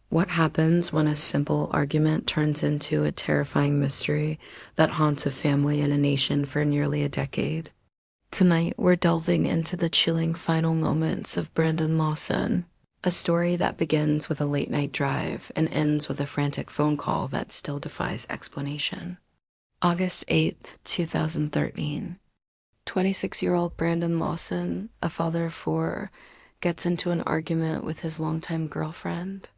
What happens when a simple argument turns into a terrifying mystery that haunts a family and a nation for nearly a decade? Tonight, we're delving into the chilling final moments of Brandon Lawson, a story that begins with a late night drive and ends with a frantic phone call that still defies explanation. August 8th, 2013. 26-year-old Brandon Lawson, a father of four, gets into an argument with his longtime girlfriend.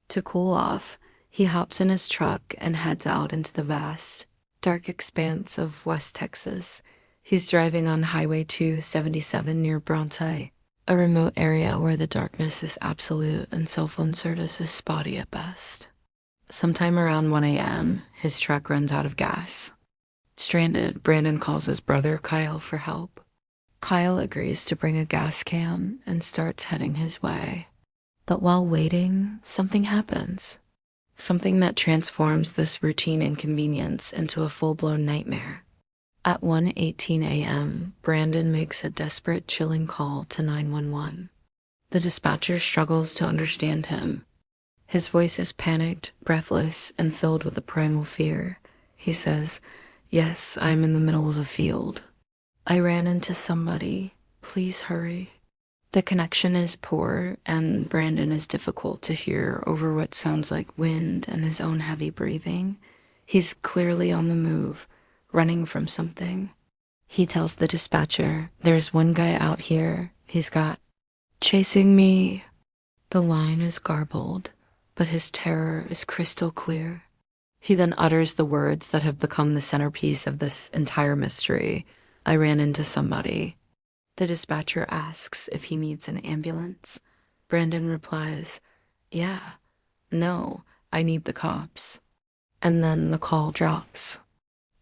To cool off, he hops in his truck and heads out into the vast, dark expanse of West Texas. He's driving on Highway 277 near Bronte, a remote area where the darkness is absolute and cell phone service is spotty at best. Sometime around 1 a.m., his truck runs out of gas. Stranded, Brandon calls his brother Kyle for help. Kyle agrees to bring a gas can and starts heading his way. But while waiting, something happens. Something that transforms this routine inconvenience into a full-blown nightmare. At 1:18 a.m., Brandon makes a desperate, chilling call to 911. The dispatcher struggles to understand him. His voice is panicked, breathless, and filled with a primal fear. He says, "Yes, I'm in the middle of a field. I ran into somebody. Please hurry." The connection is poor, and Brandon is difficult to hear over what sounds like wind and his own heavy breathing. He's clearly on the move, running from something. He tells the dispatcher, "There's one guy out here. He's got chasing me." The line is garbled, but his terror is crystal clear. He then utters the words that have become the centerpiece of this entire mystery. "I ran into somebody." The dispatcher asks if he needs an ambulance. Brandon replies, "Yeah, no, I need the cops." And then the call drops.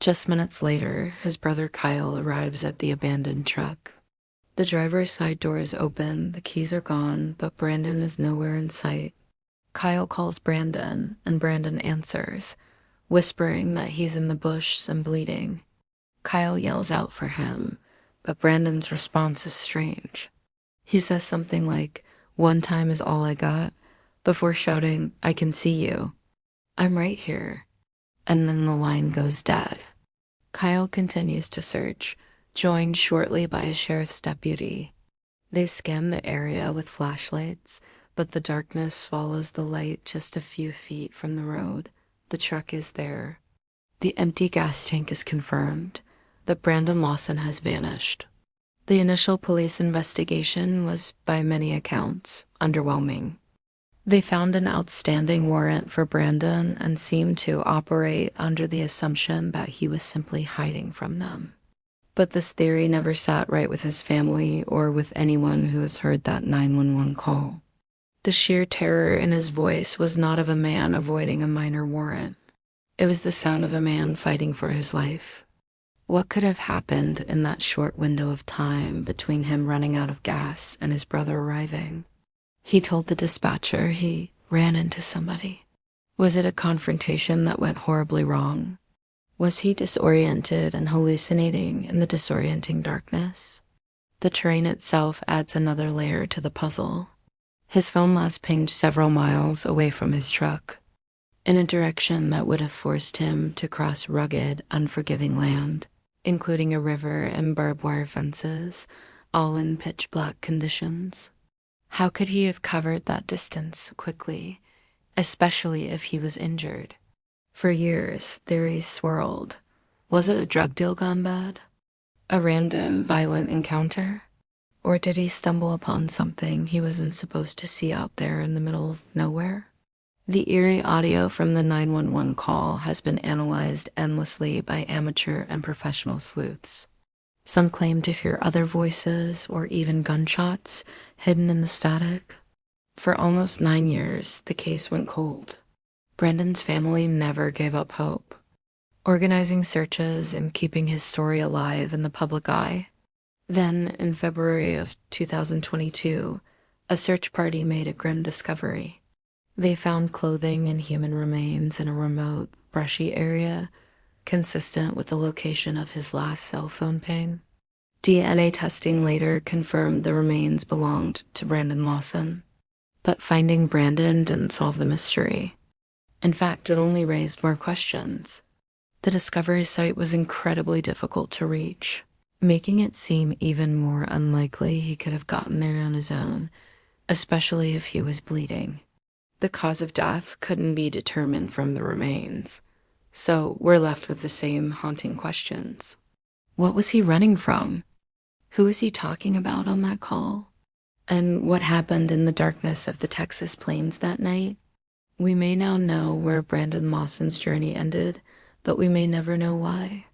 Just minutes later, his brother Kyle arrives at the abandoned truck. The driver's side door is open, the keys are gone, but Brandon is nowhere in sight. Kyle calls Brandon, and Brandon answers, whispering that he's in the bush and bleeding. Kyle yells out for him, but Brandon's response is strange. He says something like, "One time is all I got," before shouting, "I can see you. I'm right here." And then the line goes dead. Kyle continues to search, joined shortly by a sheriff's deputy. They scan the area with flashlights, but the darkness swallows the light just a few feet from the road. The truck is there. The empty gas tank is confirmed that Brandon Lawson has vanished. The initial police investigation was, by many accounts, underwhelming. They found an outstanding warrant for Brandon and seemed to operate under the assumption that he was simply hiding from them. But this theory never sat right with his family or with anyone who has heard that 911 call. The sheer terror in his voice was not of a man avoiding a minor warrant. It was the sound of a man fighting for his life. What could have happened in that short window of time between him running out of gas and his brother arriving? He told the dispatcher he ran into somebody. Was it a confrontation that went horribly wrong? Was he disoriented and hallucinating in the disorienting darkness? The terrain itself adds another layer to the puzzle. His phone last pinged several miles away from his truck, in a direction that would have forced him to cross rugged, unforgiving land, including a river and barbed wire fences, all in pitch black conditions. How could he have covered that distance quickly, especially if he was injured? For years, theories swirled. Was it a drug deal gone bad? A random, violent encounter? Or did he stumble upon something he wasn't supposed to see out there in the middle of nowhere? The eerie audio from the 911 call has been analyzed endlessly by amateur and professional sleuths. Some claim to hear other voices or even gunshots hidden in the static. For almost 9 years, the case went cold. Brandon's family never gave up hope, organizing searches and keeping his story alive in the public eye. Then, in February of 2022, a search party made a grim discovery. They found clothing and human remains in a remote, brushy area, consistent with the location of his last cell phone ping. DNA testing later confirmed the remains belonged to Brandon Lawson. But finding Brandon didn't solve the mystery. In fact, it only raised more questions. The discovery site was incredibly difficult to reach, making it seem even more unlikely he could have gotten there on his own, especially if he was bleeding. The cause of death couldn't be determined from the remains, so we're left with the same haunting questions. What was he running from? Who was he talking about on that call? And what happened in the darkness of the Texas plains that night? We may now know where Brandon Lawson's journey ended, but we may never know why.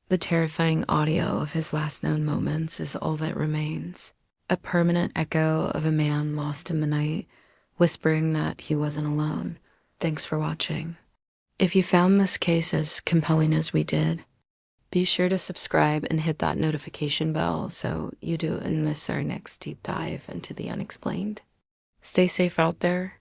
The terrifying audio of his last known moments is all that remains, a permanent echo of a man lost in the night, whispering that he wasn't alone. Thanks for watching. If you found this case as compelling as we did, be sure to subscribe and hit that notification bell so you don't miss our next deep dive into the unexplained. Stay safe out there,